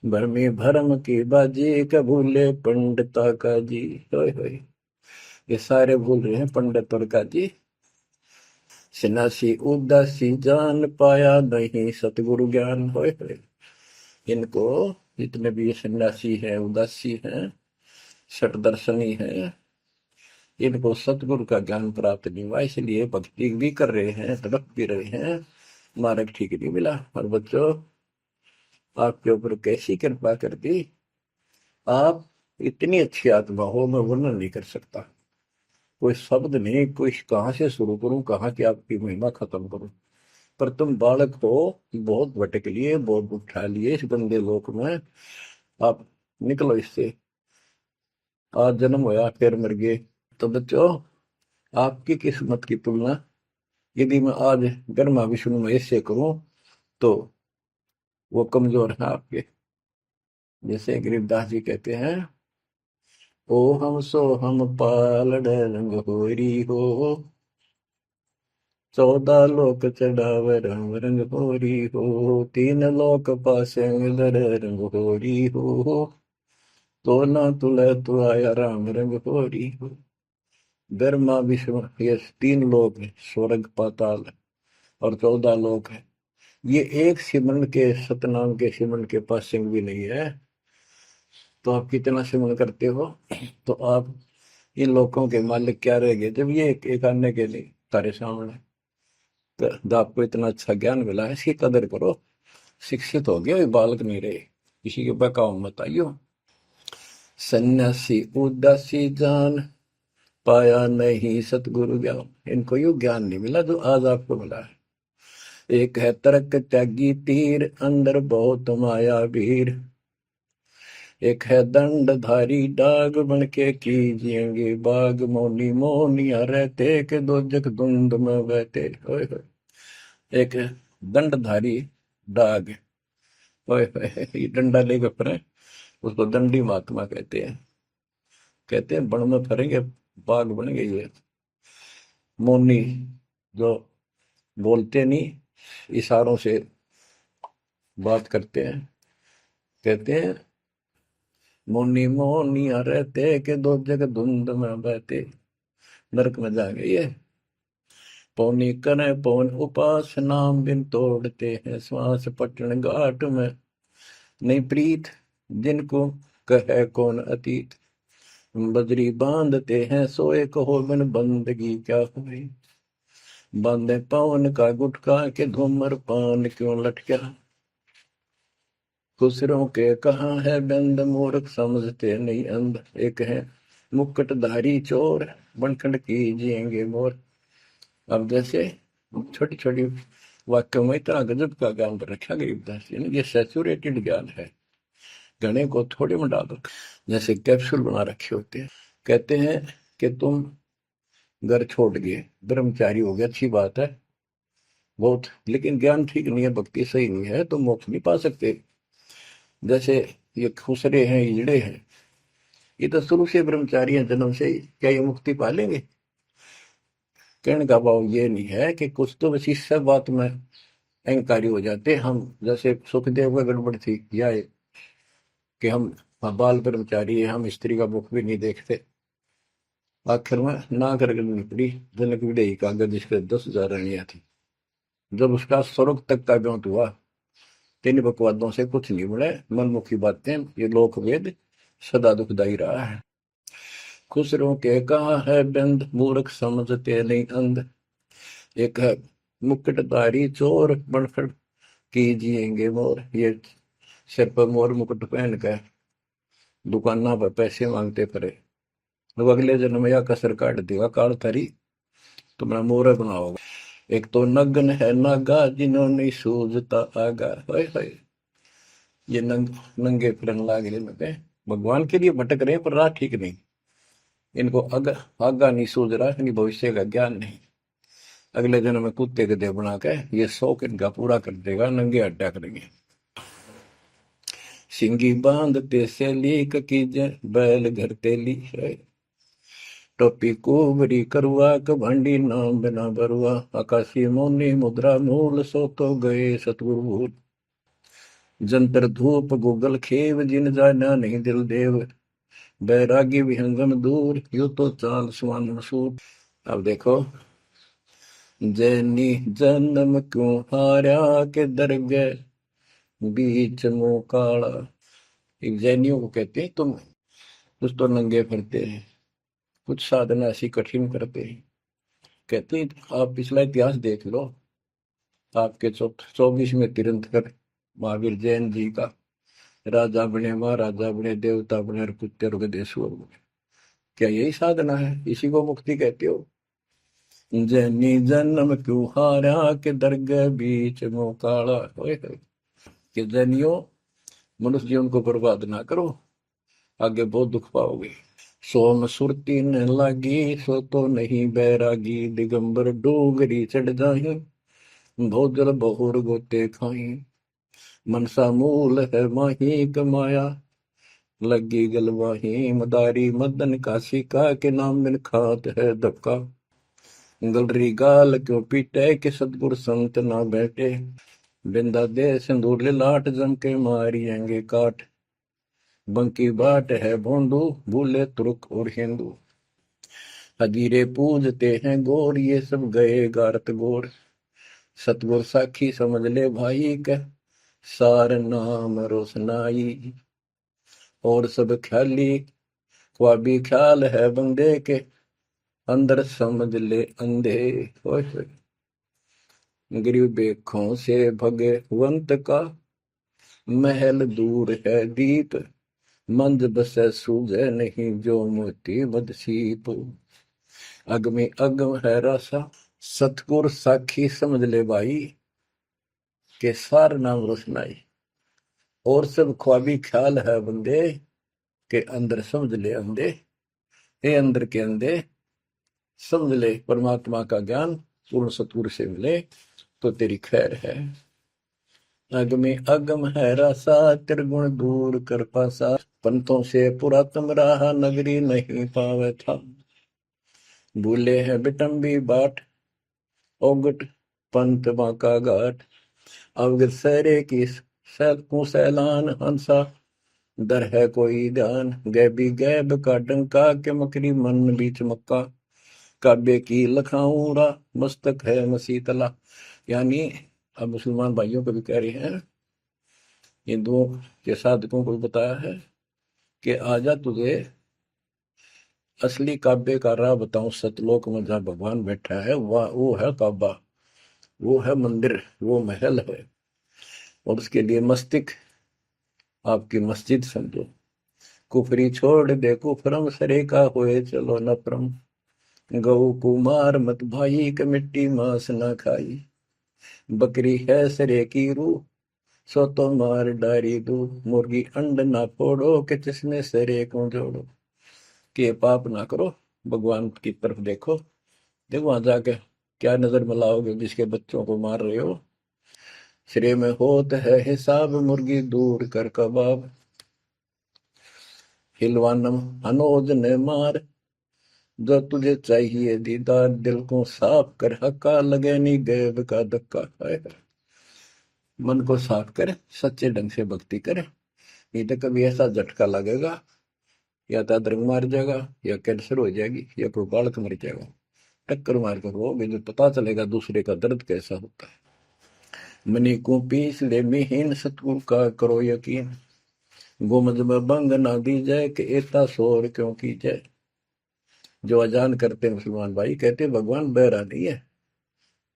भरमी भरम की बाजी, कबूले पंडिता का जी। होय होय। ये सारे भूल रहे हैं पंडित और का जी। सन्यासी उदासी जान, पाया नहीं सतगुरु ज्ञान। होय होय। इनको जितने भी सन्यासी हैं, उदासी हैं, शट दर्शनी हैं, इनको सतगुरु का ज्ञान प्राप्त नहीं हुआ, इसलिए भक्ति भी कर रहे हैं, तड़प भी रहे हैं, मार्ग ठीक नहीं मिला। और बच्चों, आपके ऊपर कैसी कृपा कर दी, आप इतनी अच्छी आत्मा हो, मैं वर्णन नहीं कर सकता। कोई शब्द नहीं, कोई कहाँ से शुरू करूं, कहाँ की आपकी महिमा खत्म करूं। पर तुम बालक हो, बहुत भटक लिए, बहुत उठा लिए इस गंदे लोक में, आप निकलो इससे। आज जन्म होया फिर मर गए। तो बच्चों, आपकी किस्मत की तुलना यदि मैं आज ब्रह्मा विष्णु महेश से करूं, तो वो कमजोर है आपके। जैसे गरीबदास जी कहते हैं, ओ हम सो हम पालड़ रंग होरी हो, 14 लोक चढ़ाव रंग रंग होरी हो, 3 लोक पासे दर रंग होरी हो, तो ना तुले तो आया राम रंग होरी हो। ब्रह्मा विष्णु ये 3 लोक है, स्वर्ग पाताल और 14 लोक है। ये एक सिमरन के, सतनाम के सिमरन के पास सिंह भी नहीं है। तो आप कितना सिमरन करते हो, तो आप इन लोगों के मालिक क्या रह गए, जब ये एक आने के लिए तारे सामने। तो आपको इतना अच्छा ज्ञान मिला है, इसकी कदर करो। शिक्षित हो गए, बालक नहीं रहे, किसी के बहकाव मत आइयो। सन्यासी उदासी जान, पाया नहीं सतगुरु ज्ञान। इनको यू ज्ञान नहीं मिला जो आज आपको मिला है। एक है तर्क त्यागी तीर, अंदर बहुत माया वीर। एक है दंडधारी डाग, बन के कीजिएंगे बाग, मौनी मोनिया रहते के दो जग धुंध में बहते। ओए होए। एक है दंडधारी डाग, ओए होए, ये डंडा लेकर फिरे, उसको दंडी महात्मा कहते हैं। कहते हैं बन में फरेंगे बाग बनेंगे। ये मौनी जो बोलते नहीं, इशारों से बात करते हैं, कहते हैं मौनी मौनिया रहते के दो जग धुंध में बहते, नरक में जाएंगे ये। पौनी करे पवन उपास नाम बिन तोड़ते हैं श्वास पटन घाट में, नहीं प्रीत जिनको कहे कौन अतीत, बजरी बांधते हैं सोए कहो बिन बंदगी क्या हुई, बांधे पवन का गुटका के धूमर पान क्यों लटका, खुसरों के कहाँ है बंद मूर्ख समझते नहीं अंध, एक है मुकुटधारी चोर बनखंड कीजिएंगे मोर। अब जैसे छोटी छोटी वाक्यों में इतना गजब का ज्ञान रखा गरीबदास जी ने, ये सैचुरेटेड ज्ञान है, गणे को थोड़े में डाल रखा, जैसे कैप्सूल बना रखे होते हैं। कहते हैं कि तुम घर छोड़ गए, ब्रह्मचारी हो गया, अच्छी बात है बहुत, लेकिन ज्ञान ठीक नहीं है, भक्ति सही नहीं है, तो मोक्ष नहीं पा सकते। जैसे ये खुसरे हैं, ईजड़े हैं, ये तो शुरू से ब्रह्मचारी हैं जन्म से ही, क्या ये मुक्ति पालेंगे? कहने का भाव ये नहीं है कि कुछ तो बस इस सब बात में अहंकारी हो जाते हम, जैसे सुखदेव का गड़बड़ थी या कि हम बाल ब्रह्मचारी है, हम स्त्री का मुख भी नहीं देखते। आखिर में ना करके निकली जनक विदेही कागज, जिसके 10,000 रानियां थी। जब उसका स्वर्ग तक का ब्योंत हुआ, तीन बकवादों से कुछ नहीं बने, मनमुखी बातें, ये लोक वेद सदा दुखदाई रहा है। खुसरों के कहा है बंद मूर्ख समझते नहीं अंध, एक है मुकुटधारी चोर बनखड़ कीजिएंगे मोर, ये सिर पर मोर मुकुट पहन कर दुकाना पर पैसे मांगते पड़े, तो अगले जन्म में या कसर काट देगा काल थारी, तुम्हारा मोर बनाओगा। एक तो नग्न है नागा जिन्होंने सूझता आगा, हाय ये नंगे फिरन लाग रहे में, भगवान के लिए भटक रहे हैं पर राह ठीक नहीं, इनको आगा नहीं सूझ रहा, इनकी भविष्य का ज्ञान नहीं। अगले जन्म में कुत्ते गधे बना के ये शौक इनका पूरा कर देगा, नंगे अड्डा करेंगे। सिंगी बांधते से लीक कीजे बैल घर तेली, टोपी कुबरी करुआ कभंडी नाम बिना बरुआ, आकाशी मौनी मुद्रा मूल सो तो गए सतगुरु भूल, जंतर धूप गूगल खेव जिन जाना नहीं दिल देव, बैरागी विहंगम दूर यू तो चाल सुवन मसूर। अब देखो, जैनी जन्म क्यों हारा के दरगे बीच मुंह काला, एक जैनियों को कहते हैं तुम कुछ तो नंगे फिरते हैं, कुछ साधना ऐसी कठिन करते हैं। कहते हैं आप पिछला इतिहास देख लो, आपके 24वें तीर्थंकर महावीर जैन जी का, राजा बने महाराजा बने देवता बने और कुत्ते रुगदेश्वर बने, क्या यही साधना है? इसी को मुक्ति कहते हो? जैनी जन्म क्यों हारा के दरगाह बीच मुंह काला, कि जैनियों मनुष्य जीवन को बर्बाद ना करो, आगे बहुत दुख पाओगे। सोम सुरती न लागी सो तो नहीं बैरागी, दिगंबर डोगरी चढ़ जाही भोजल बहुर गोते खाई, मनसा मूल है माही कमाया लगी गलवाही, मदारी मदन काशी का के नाम बिन खात है धक्का, गलरी गाल क्यों पीटे के सतगुर संत ना बैठे, बिंदा दे सिंदूर लाट जम के मारियेंगे काट, बंकी बाट है भोंदू भूले तुर्क और हिंदू, हदीरे पूजते हैं गोर ये सब गए गारत गोर, सतगुर साखी समझ ले भाई के सार नाम रोशनाई, और सब ख्याली ख्वाबी ख्याल है बंदे के अंदर समझ ले अंधे, गरीब बेखों से भगवंत का महल दूर है दीप, मंद बसे सूझे नहीं जो मोती मदसीप, अगमी अगम है रासा सतगुर साखी समझ ले भाई के सार नाम रोशनाई, और सब ख्वाबी ख्याल है बंदे के अंदर समझ ले अंधे, हे अंदर के अंधे समझ ले परमात्मा का ज्ञान पूर्ण सतगुरु से मिले तो तेरी खैर है। अगमे अगम है रासा, त्रिगुण दूर कर पासा। पंथों से पुरातन रहा, नगरी नहीं पावे था। भूले हैं बिटम्बी बाट, ओगट पंथ बांका घाट। अवगत सहरे की सैलकों सैलान हंसा, दर है कोई ध्यान। गैबी गैब का डंका, के मकरी मन बीच मक्का। काबे की लखाऊरा, मस्तक है मसीतला। यानी अब मुसलमान भाइयों को भी कह रहे हैं, हिंदुओं के साधकों को भी बताया है कि आजा तुझे असली काबे का राह बताऊं। सतलोक में जहाँ भगवान बैठा है वह वो है काबा, वो है मंदिर, वो महल है। और उसके लिए मस्तिष्क आपकी मस्जिद समझो। कुफरी छोड़ दे कुफरम, सरे का होए चलो नफरम। गऊ कुमार मत भाई, के मिट्टी मांस न खाई। बकरी है सरे की रूह, सो तो मार डारी दू। मुर्गी अंड ना फोड़ो, के जिसने सरे को जोड़ो। कि पाप ना करो, भगवान की तरफ देखो। देखो वहां जाके क्या नजर मिलाओगे, जिसके बच्चों को मार रहे हो। श्रेय में होत है हिसाब, मुर्गी दूर कर कबाब। हिलवानम अनोज ने मार, जो तुझे चाहिए दीदार। दिल को साफ कर, हक्का लगे नहीं गैब का धक्का। मन को साफ कर, सच्चे ढंग से भक्ति करे। नहीं तो कभी ऐसा झटका लगेगा, या तो अदरक मार जाएगा, या कैंसर हो जाएगी, या कोई बालक मर जाएगा। टक्कर मार कर रोगे जो पता चलेगा दूसरे का दर्द कैसा होता है। मनी को पीस ले मिहीन, सतगुरु का करो यकीन। गुमज में बंग ना दी जाए, कि एता शोर क्यों की जाए। जो अजान करते मुसलमान भाई कहते भगवान बहरा नहीं है,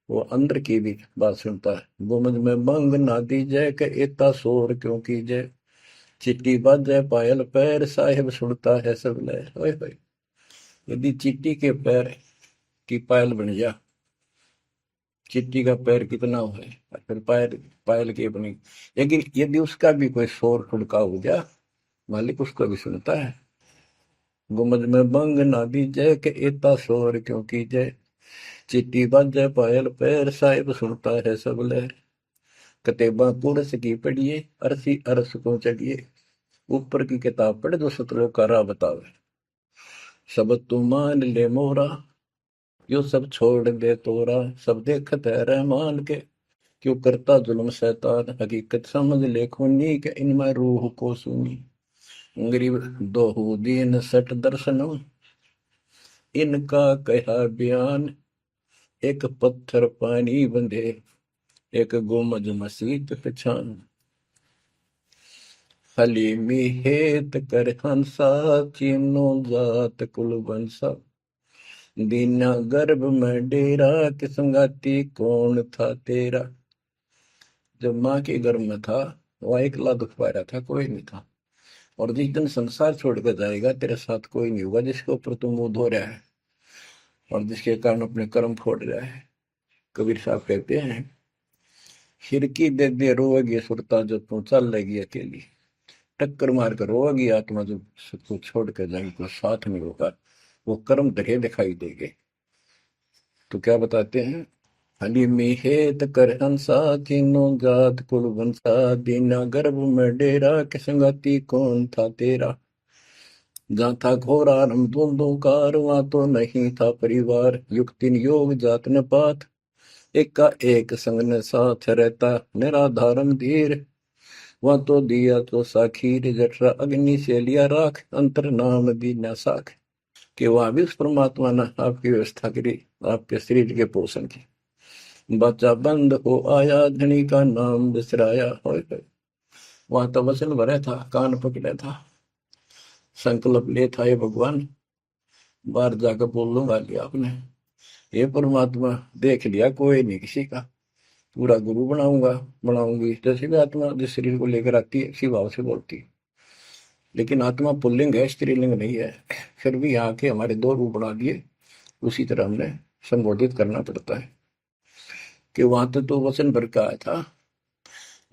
वो अंदर की भी बात सुनता है। गुमज में बंग ना दी जाए, कि एता शोर क्यों की जाए। चिट्टी बाजे पायल पैर, साहिब सुनता है सब लय। ओए होए, यदि चींटी के पैर की पायल बन जा, चींटी का पैर कितना हो है, और फिर पायल पायल की अपनी। लेकिन यदि उसका भी कोई शोर खुड़का हो जा, मालिक उसको भी सुनता है। गुमज में बंग ना दी जय, के एता शोर क्यों की जय। चिट्टी बाजे पायल पैर, साहिब सुनता है सब लहर। कतेबा पुरस की पढ़िए, अरसी अरस को चढ़िए। ऊपर की किताब पढ़, जो सतलोक का राह बतावे। सब तू मान ले मोरा, यो सब छोड़ दे तोरा। सब देखत है रहमान के, क्यों करता जुल्म शैतान। हकीकत समझ ले खूनी, के इनमें रूह को सुनी। गरीब दोहू दीन सट दर्शनम, इनका कहा बयान। एक पत्थर पानी बंधे, एक गुमज मसीत पहचान। हलीमी हेत कर हंसा, चीनो जात कुल बंसा। दीना गर्भ में डेरा, कि संगाती कौन था तेरा। जब माँ के गर्भ में था वह अकेला दुख पा रहा था, कोई नहीं था। और जिस दिन संसार छोड़कर जाएगा, तेरे साथ कोई नहीं होगा जिसके ऊपर तू मुंह धो रहा है और जिसके कारण अपने कर्म फोड़ रहा है। कबीर साहब कहते हैं, खिड़की दे दे रोएगी सुरता, जो तू चल लेगी अकेली। टक्कर मार कर रोएगी आत्मा, जो सबको छोड़ कर जाएगी, कोई साथ नहीं होगा। वो कर्म धरे दिखाई देंगे। तो क्या बताते हैं, हली में हेत कर हंसा, तीनों जात कुल वंशा। दीना गर्भ में डेरा, के संगाती कौन था तेरा। जहाँ था घोरा रम धुंधों कार, वहां तो नहीं था परिवार। युक्तिन योग जात न पात, एक का एक संग न साथ रहता। निराधारम धीर, वहां तो दिया तो साखीर। जठरा अग्नि से लिया राख, अंतर नाम दीना साख। कि वहां भी उस परमात्मा ने आपकी व्यवस्था करी, आपके शरीर के पोषण की। बच्चा बंद हो आया, धनी का नाम बिसराया। हो वहां तो वचन भरे था, कान पकड़े था, संकल्प ले था, ये भगवान बाहर जाकर बोल लूंगा लिया आपने। ये परमात्मा देख लिया कोई नहीं किसी का, पूरा गुरु बनाऊंगा बनाऊंगी। जैसे भी आत्मा जिस शरीर को लेकर आती है, इसी भाव से बोलती है। लेकिन आत्मा पुल्लिंग है, स्त्रीलिंग नहीं है। फिर भी यहाँ के हमारे दो रूप बना दिए, उसी तरह हमने संबोधित करना पड़ता है। कि वहां तो वचन भर का आया था।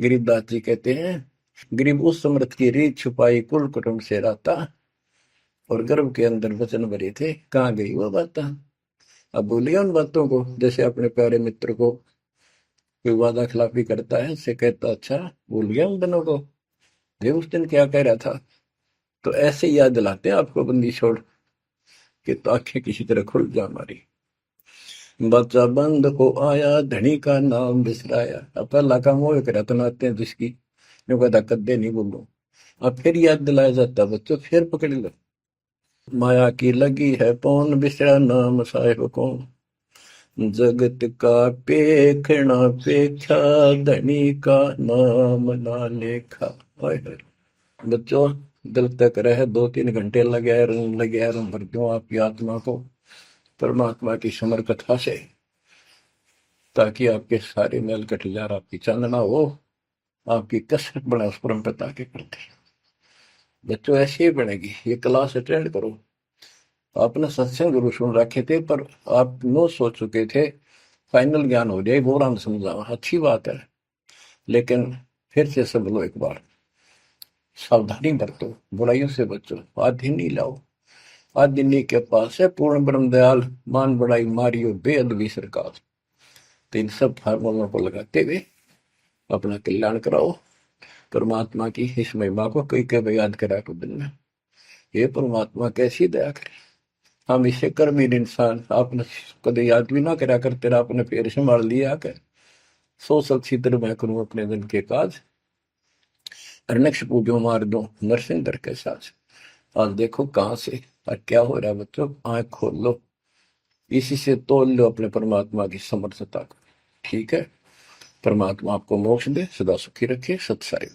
गरीबदास जी कहते हैं, गरीब उस समृद्ध की रीत छुपाई, कुल कुटुंब से रहता। और गर्भ के अंदर वचन भरे थे, कहाँ गई वो बात। अब भूलिए उन बातों को, जैसे अपने प्यारे मित्र को कोई वादा खिलाफी करता है, उससे कहता अच्छा भूल गया उन दिनों को, ये उस दिन क्या कह रहा था। तो ऐसे याद दिलाते हैं आपको बंदी छोड़ कि तो आंखें किसी तरह खुल जा हमारी। बच्चा बंद हो आया, धनी का नाम बिसराया। अब पहला काम वो एक रत्न आते हैं जिसकी जो कहता कद्दे नहीं बोलो। अब फिर याद दिलाया जाता है बच्चों, फिर पकड़ लो। माया की लगी है पौन, बिसरा नाम साहिब कौन। जगत का पेखना पेखा, धनी का नाम ना लेखा। हाय हाय। बच्चों दिल तक रहे 2-3 घंटे लगे रंग भर दूं आपकी आत्मा को परमात्मा की समर कथा से, ताकि आपके सारे मैल कट जाए, आपकी चांदना हो, आपकी कसरत बना उस परम पिता के प्रति। बच्चों ऐसे ही बनेगी। ये क्लास अटेंड करो। आपने सत्संग जरूर सुन रखे थे, पर आप नो सोच चुके थे फाइनल ज्ञान हो जाए, वो राम समझा, अच्छी बात है, लेकिन फिर से सब लो एक बार। सावधानी बरतो, बुराइयों से बचो, आधिनी लाओ। आधिनी के पास है पूर्ण ब्रह्म दयाल, मान बड़ाई मारियो बेअदबी सरकार। तो इन सब फार्मूलों को लगाते हुए अपना कल्याण कराओ। परमात्मा की इस महिमा को कई कई याद करा को दिन में, ये परमात्मा कैसी दया करे। हम इसे कर्महीन इंसान, आपने कदे याद भी ना करा कर, तेरा अपने पैर संभाल लिया कर। सो सब छिद्र मैं करूं अपने दिन के काज, अरनक्ष पूजो मार दो नरसिंह दर के साथ। आज देखो कहां से और क्या हो रहा है बच्चों, आंख खोल लो, इसी से तोल लो अपने परमात्मा की समर्थता को। ठीक है, परमात्मा आपको मोक्ष दे, सदा सुखी रखे। सत साई।